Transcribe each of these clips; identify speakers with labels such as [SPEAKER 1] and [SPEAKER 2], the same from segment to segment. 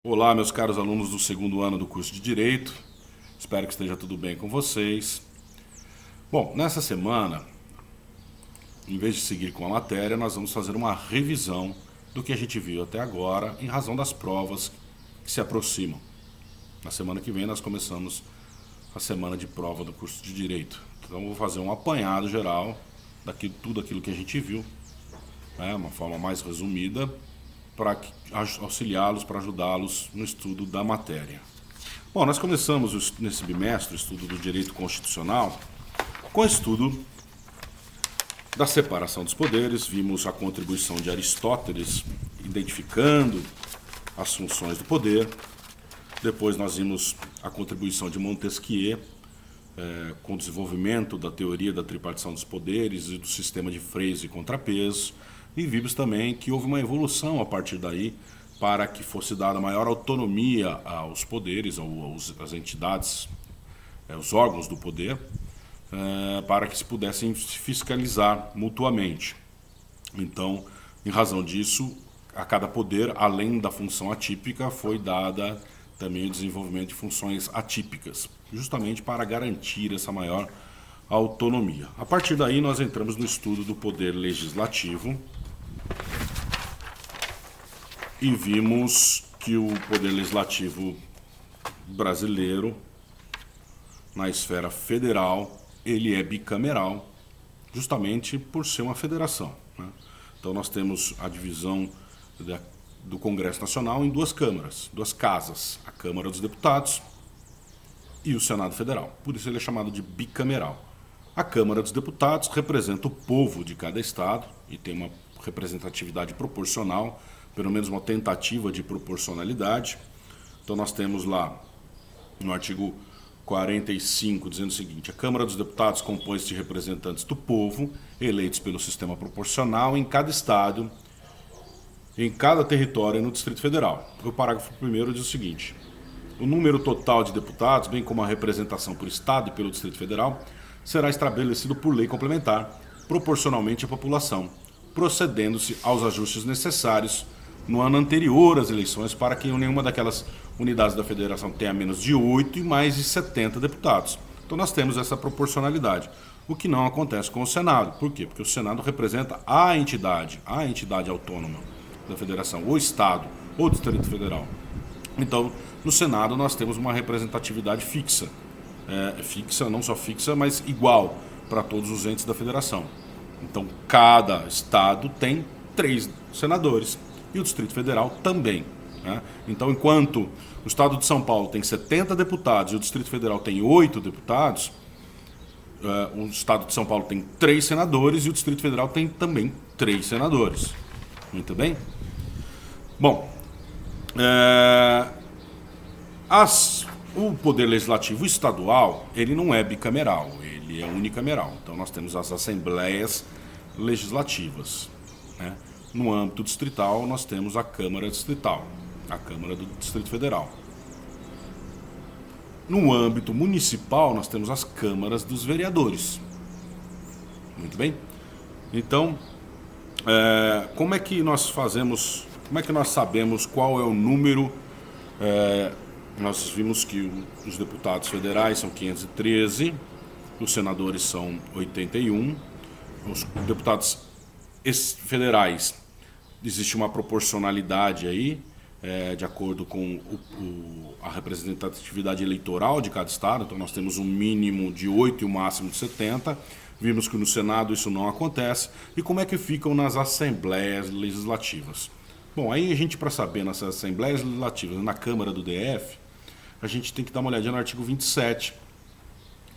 [SPEAKER 1] Olá, meus caros alunos do segundo ano do curso de Direito. Espero que esteja tudo bem com vocês. Bom, nessa semana, em vez de seguir com a matéria, nós vamos fazer uma revisão do que a gente viu até agora, em razão das provas que se aproximam. Na semana que vem nós começamos a semana de prova do curso de Direito. Então eu vou fazer um apanhado geral de tudo aquilo que a gente viu, uma forma mais resumida, para auxiliá-los, para ajudá-los no estudo da matéria. Bom, nós começamos nesse bimestre o estudo do direito constitucional com o estudo da separação dos poderes. Vimos a contribuição de Aristóteles identificando as funções do poder. Depois nós vimos a contribuição de Montesquieu com o desenvolvimento da teoria da tripartição dos poderes e do sistema de freios e contrapesos. E vimos também que houve uma evolução a partir daí para que fosse dada maior autonomia aos poderes, às entidades, os órgãos do poder, para que se pudessem fiscalizar mutuamente. Então, em razão disso, a cada poder, além da função atípica, foi dada também o desenvolvimento de funções atípicas, justamente para garantir essa maior autonomia. A partir daí, nós entramos no estudo do poder legislativo, e vimos que o poder legislativo brasileiro, na esfera federal, ele é bicameral, justamente por ser uma federação, né? Então nós temos a divisão do Congresso Nacional em duas câmaras, duas casas, a Câmara dos Deputados e o Senado Federal. Por isso ele é chamado de bicameral. A Câmara dos Deputados representa o povo de cada estado e tem uma representatividade proporcional, pelo menos uma tentativa de proporcionalidade. Então nós temos lá no artigo 45 dizendo o seguinte: a Câmara dos Deputados compõe-se de representantes do povo, eleitos pelo sistema proporcional em cada estado, em cada território e no Distrito Federal. O parágrafo 1º diz o seguinte: o número total de deputados, bem como a representação por estado e pelo Distrito Federal, será estabelecido por lei complementar, proporcionalmente à população, procedendo-se aos ajustes necessários no ano anterior às eleições para que nenhuma daquelas unidades da federação tenha menos de 8 e mais de 70 deputados. Então nós temos essa proporcionalidade, o que não acontece com o Senado. Por quê? Porque o Senado representa a entidade autônoma da federação, o Estado, ou Distrito Federal. Então, no Senado nós temos uma representatividade fixa, não só fixa, mas igual para todos os entes da federação. Então, cada estado tem 3 senadores e o Distrito Federal também, né? Então, enquanto o estado de São Paulo tem 70 deputados e o Distrito Federal tem 8 deputados, o estado de São Paulo tem 3 senadores e o Distrito Federal tem também 3 senadores. Muito bem? Bom, o poder legislativo estadual, ele não é bicameral, ele é unicameral. Então nós temos as assembleias legislativas, né? No âmbito distrital nós temos a Câmara Distrital, a Câmara do Distrito Federal. No âmbito municipal nós temos as câmaras dos vereadores. Muito bem? Então, como é que nós sabemos qual é o número? Nós vimos que os deputados federais são 513, os senadores são 81, os deputados federais, existe uma proporcionalidade aí, de acordo com a representatividade eleitoral de cada estado. Então nós temos um mínimo de 8 e um máximo de 70. Vimos que no Senado isso não acontece. E como é que ficam nas assembleias legislativas? Bom, aí a gente, para saber nessas assembleias legislativas, na Câmara do DF, a gente tem que dar uma olhadinha no artigo 27,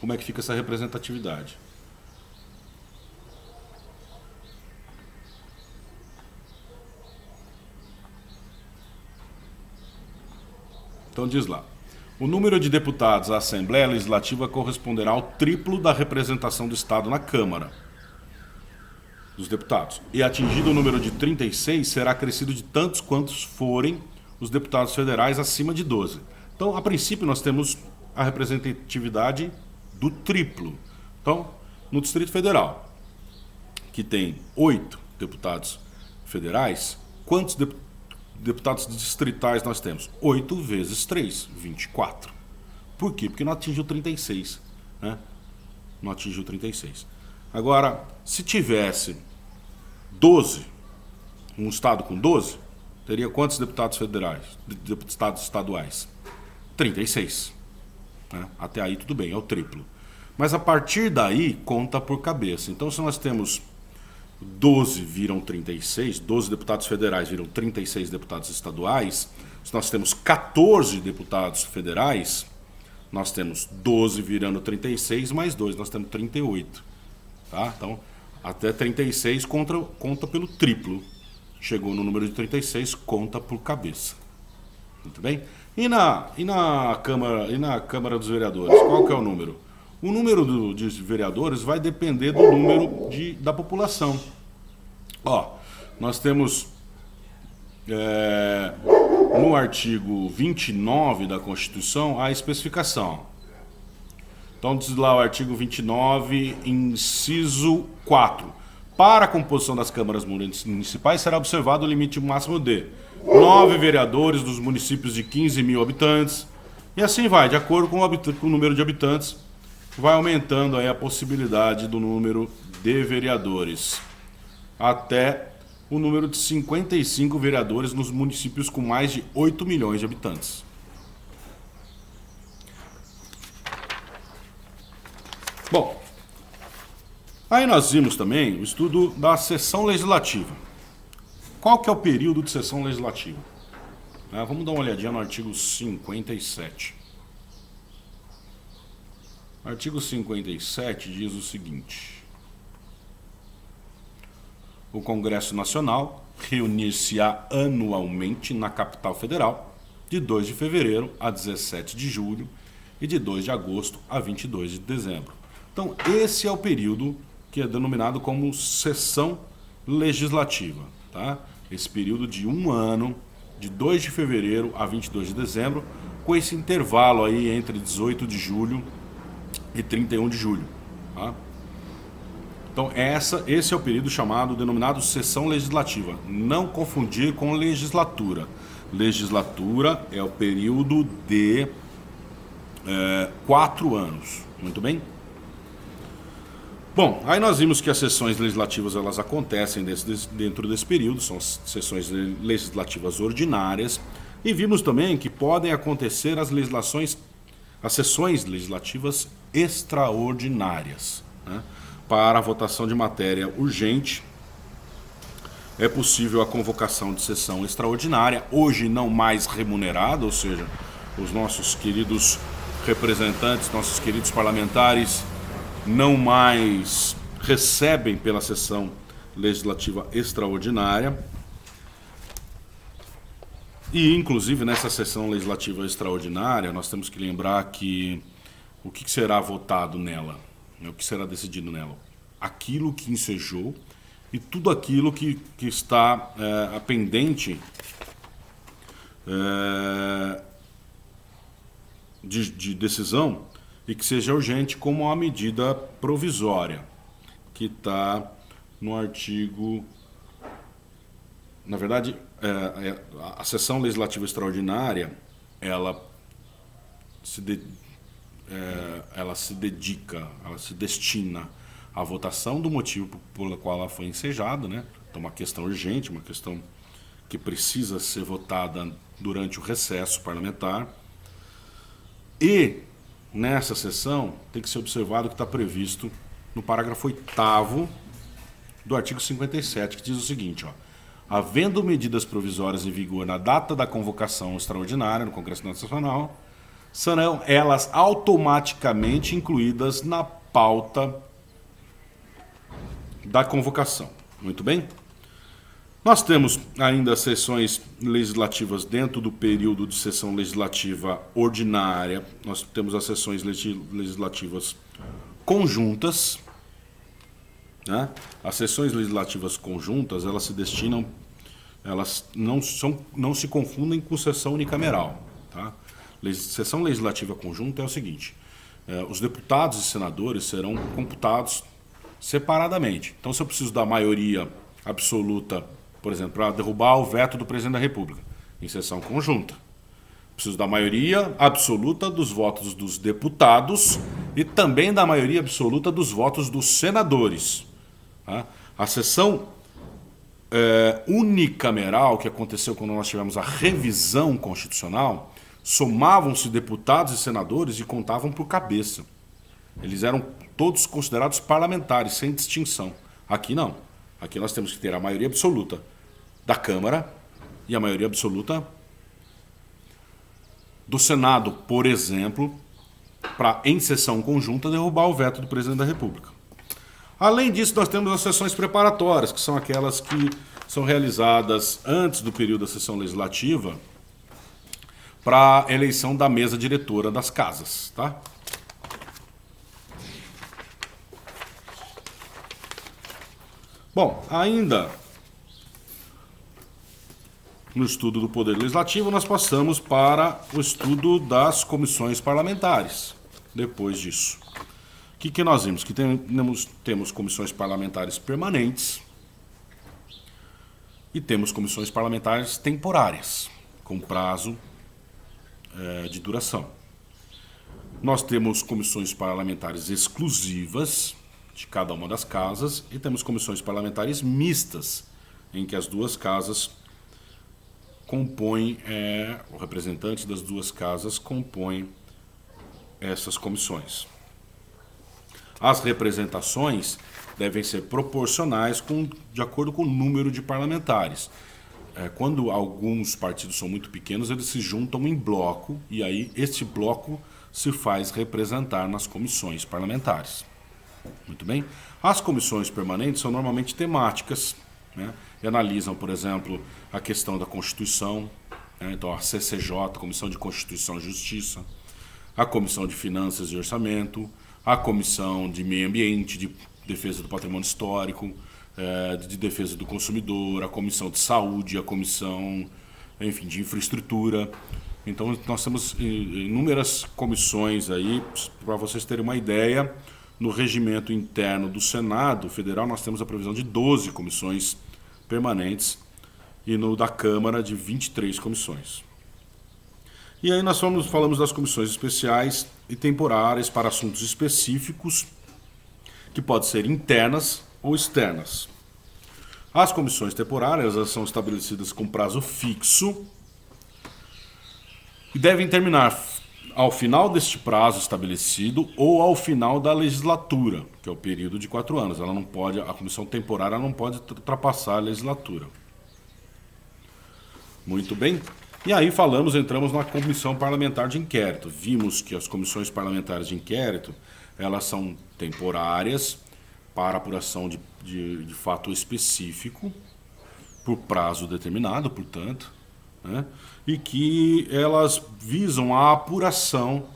[SPEAKER 1] como é que fica essa representatividade. Então diz lá: o número de deputados à Assembleia Legislativa corresponderá ao triplo da representação do Estado na Câmara dos Deputados. E atingido o número de 36, será acrescido de tantos quantos forem os deputados federais acima de 12. Então, a princípio, nós temos a representatividade do triplo. Então, no Distrito Federal, que tem 8 deputados federais, quantos deputados distritais nós temos? 8 vezes 3, 24. Por quê? Porque não atingiu 36. Né? Não atingiu 36. Agora, se tivesse 12, um estado com 12, teria quantos deputados federais? Deputados estaduais? 36. Né? Até aí tudo bem, é o triplo. Mas a partir daí, conta por cabeça. Então, se nós temos 12 viram 36, 12 deputados federais viram 36 deputados estaduais, se nós temos 14 deputados federais, nós temos 12 virando 36, mais 2, nós temos 38. Tá? Então, até 36 conta pelo triplo. Chegou no número de 36, conta por cabeça. Muito bem? E na Câmara dos Vereadores, qual que é o número? O número de vereadores vai depender do número da população. Ó, nós temos no artigo 29 da Constituição a especificação. Então diz lá o artigo 29, inciso 4. Para a composição das câmaras municipais será observado o limite máximo de 9 vereadores dos municípios de 15 mil habitantes. E assim vai, de acordo com o número de habitantes, vai aumentando aí a possibilidade do número de vereadores. Até o número de 55 vereadores nos municípios com mais de 8 milhões de habitantes. Bom, aí nós vimos também o estudo da sessão legislativa. Qual que é o período de sessão legislativa? Vamos dar uma olhadinha no artigo 57. O artigo 57 diz o seguinte: o Congresso Nacional reunir-se-á anualmente na capital federal, de 2 de fevereiro a 17 de julho e de 2 de agosto a 22 de dezembro. Então, esse é o período que é denominado como sessão legislativa. Tá? Esse período de um ano, de 2 de fevereiro a 22 de dezembro, com esse intervalo aí entre 18 de julho e 31 de julho. Tá? Então, esse é o período denominado sessão legislativa. Não confundir com legislatura. Legislatura é o período de 4 anos. Muito bem? Bom, aí nós vimos que as sessões legislativas elas acontecem dentro desse período, são as sessões legislativas ordinárias, e vimos também que podem acontecer as sessões legislativas extraordinárias. Né? Para a votação de matéria urgente, é possível a convocação de sessão extraordinária, hoje não mais remunerada, ou seja, os nossos queridos representantes, nossos queridos parlamentares, não mais recebem pela sessão legislativa extraordinária. E, inclusive, nessa sessão legislativa extraordinária, nós temos que lembrar que o que será votado nela, o que será decidido nela? Aquilo que ensejou e tudo aquilo que está pendente de decisão e que seja urgente, como uma medida provisória, que está no artigo... Na verdade, a sessão legislativa extraordinária, ela se destina à votação do motivo pelo qual ela foi ensejada, né? Então, uma questão urgente, uma questão que precisa ser votada durante o recesso parlamentar. E nessa sessão tem que ser observado o que está previsto no parágrafo 8º do artigo 57, que diz o seguinte, ó: havendo medidas provisórias em vigor na data da convocação extraordinária no Congresso Nacional, serão elas automaticamente incluídas na pauta da convocação. Muito bem? Nós temos ainda sessões legislativas dentro do período de sessão legislativa ordinária. Nós temos as sessões legislativas conjuntas. Né? As sessões legislativas conjuntas, elas se destinam, elas não se confundem com sessão unicameral. Tá? Sessão legislativa conjunta é o seguinte: os deputados e senadores serão computados separadamente. Então, se eu preciso da maioria absoluta, por exemplo, para derrubar o veto do presidente da República, em sessão conjunta. Preciso da maioria absoluta dos votos dos deputados e também da maioria absoluta dos votos dos senadores. Tá? A sessão unicameral que aconteceu quando nós tivemos a revisão constitucional, somavam-se deputados e senadores e contavam por cabeça. Eles eram todos considerados parlamentares, sem distinção. Aqui não. Aqui nós temos que ter a maioria absoluta da Câmara e a maioria absoluta do Senado, por exemplo, para, em sessão conjunta, derrubar o veto do presidente da República. Além disso, nós temos as sessões preparatórias, que são aquelas que são realizadas antes do período da sessão legislativa para a eleição da mesa diretora das casas, tá? Bom, ainda no estudo do Poder Legislativo, nós passamos para o estudo das comissões parlamentares. Depois disso, o que nós vimos? Que temos comissões parlamentares permanentes e temos comissões parlamentares temporárias, com prazo de duração. Nós temos comissões parlamentares exclusivas de cada uma das casas e temos comissões parlamentares mistas, em que as duas casas compõem, o representante das duas casas compõem essas comissões. As representações devem ser proporcionais de acordo com o número de parlamentares. Quando alguns partidos são muito pequenos, eles se juntam em bloco e aí este bloco se faz representar nas comissões parlamentares. Muito bem? As comissões permanentes são normalmente temáticas, né? E analisam, por exemplo, a questão da Constituição, né? Então a CCJ, Comissão de Constituição e Justiça, a Comissão de Finanças e Orçamento, a Comissão de Meio Ambiente, de Defesa do Patrimônio Histórico, de Defesa do Consumidor, a Comissão de Saúde, a Comissão, enfim, de Infraestrutura. Então nós temos inúmeras comissões aí, para vocês terem uma ideia. No regimento interno do Senado Federal, nós temos a previsão de 12 comissões permanentes e no da Câmara de 23 comissões. E aí nós falamos das comissões especiais e temporárias para assuntos específicos, que podem ser internas ou externas. As comissões temporárias elas são estabelecidas com prazo fixo e devem terminar ao final deste prazo estabelecido ou ao final da legislatura, que é o período de 4 anos. Ela não pode, a comissão temporária não pode ultrapassar a legislatura. Muito bem. E aí entramos na comissão parlamentar de inquérito. Vimos que as comissões parlamentares de inquérito, elas são temporárias para apuração de fato específico, por prazo determinado, portanto, né? E que elas visam a apuração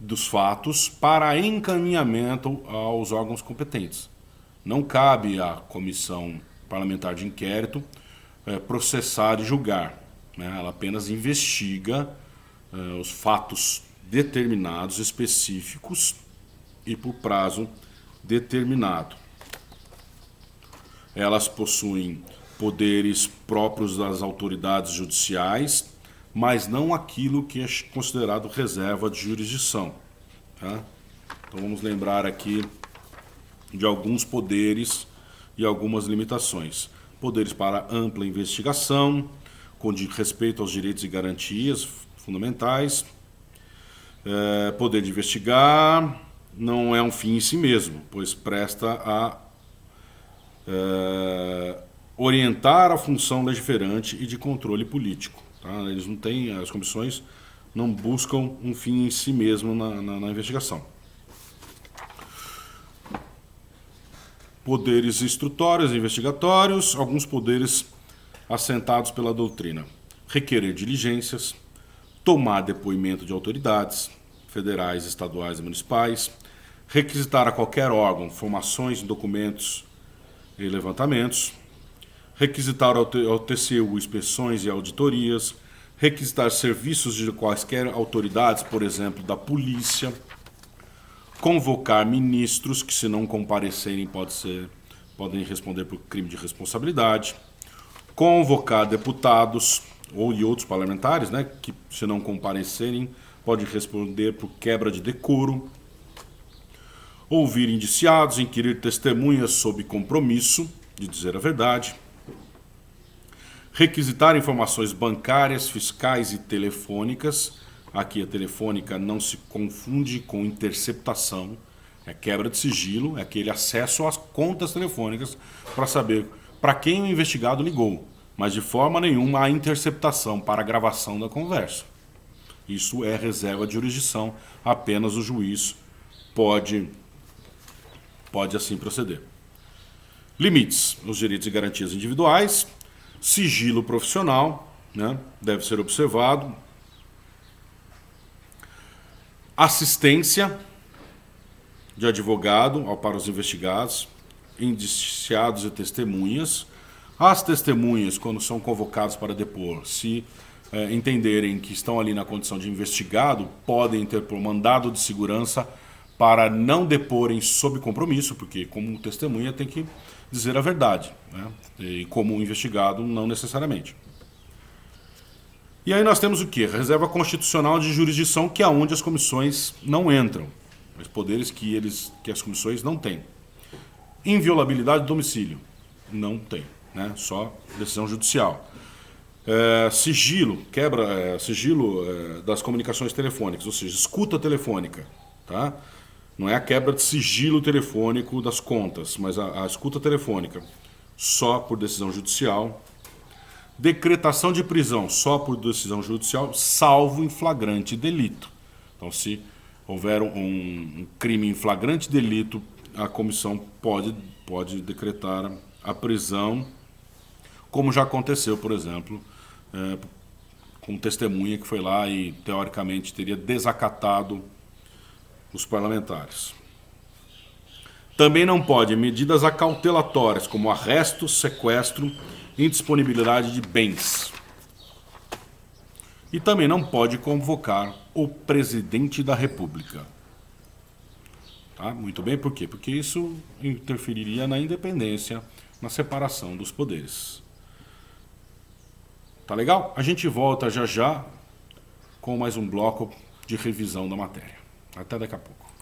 [SPEAKER 1] dos fatos para encaminhamento aos órgãos competentes. Não cabe à comissão parlamentar de inquérito processar e julgar, né? Ela apenas investiga os fatos determinados, específicos e por prazo determinado. Elas possuem poderes próprios das autoridades judiciais, mas não aquilo que é considerado reserva de jurisdição. Tá? Então vamos lembrar aqui de alguns poderes e algumas limitações. Poderes para ampla investigação, com respeito aos direitos e garantias fundamentais. Poder de investigar não é um fim em si mesmo, pois presta a orientar a função legiferante e de controle político. Tá? Eles não têm, as comissões não buscam um fim em si mesmo na investigação. Poderes instrutórios e investigatórios, alguns poderes assentados pela doutrina. Requerer diligências, tomar depoimento de autoridades federais, estaduais e municipais, requisitar a qualquer órgão informações, documentos e levantamentos, requisitar ao TCU inspeções e auditorias, requisitar serviços de quaisquer autoridades, por exemplo, da polícia, convocar ministros que, se não comparecerem, podem responder por crime de responsabilidade, convocar deputados, ou e outros parlamentares, né, que se não comparecerem, pode responder por quebra de decoro, ouvir indiciados, inquirir testemunhas sob compromisso de dizer a verdade, requisitar informações bancárias, fiscais e telefônicas. Aqui a telefônica não se confunde com interceptação, é quebra de sigilo, é aquele acesso às contas telefônicas para saber para quem o investigado ligou, mas de forma nenhuma há interceptação para a gravação da conversa. Isso é reserva de jurisdição, apenas o juiz pode assim proceder. Limites: os direitos e garantias individuais, sigilo profissional, né, deve ser observado, assistência de advogado para os investigados, indiciados e testemunhas. As testemunhas, quando são convocadas para depor, se entenderem que estão ali na condição de investigado, podem interpor mandado de segurança para não deporem sob compromisso, porque como testemunha tem que dizer a verdade, né? E como investigado não necessariamente. E aí nós temos o quê? Reserva constitucional de jurisdição, que é onde as comissões não entram, os poderes que as comissões não têm. Inviolabilidade do domicílio, não tem, né? Só decisão judicial. Sigilo, sigilo das comunicações telefônicas, ou seja, escuta telefônica, tá? Não é a quebra de sigilo telefônico das contas, mas a escuta telefônica, só por decisão judicial. Decretação de prisão, só por decisão judicial, salvo em flagrante delito. Então, se houver um crime em flagrante delito, a comissão pode decretar a prisão, como já aconteceu, por exemplo, com testemunha que foi lá e, teoricamente, teria desacatado os parlamentares. Também não pode medidas acautelatórias, como arresto, sequestro, indisponibilidade de bens. E também não pode convocar o presidente da República. Tá? Muito bem, por quê? Porque isso interferiria na independência, na separação dos poderes. Tá legal? A gente volta já já com mais um bloco de revisão da matéria. Até daqui a pouco.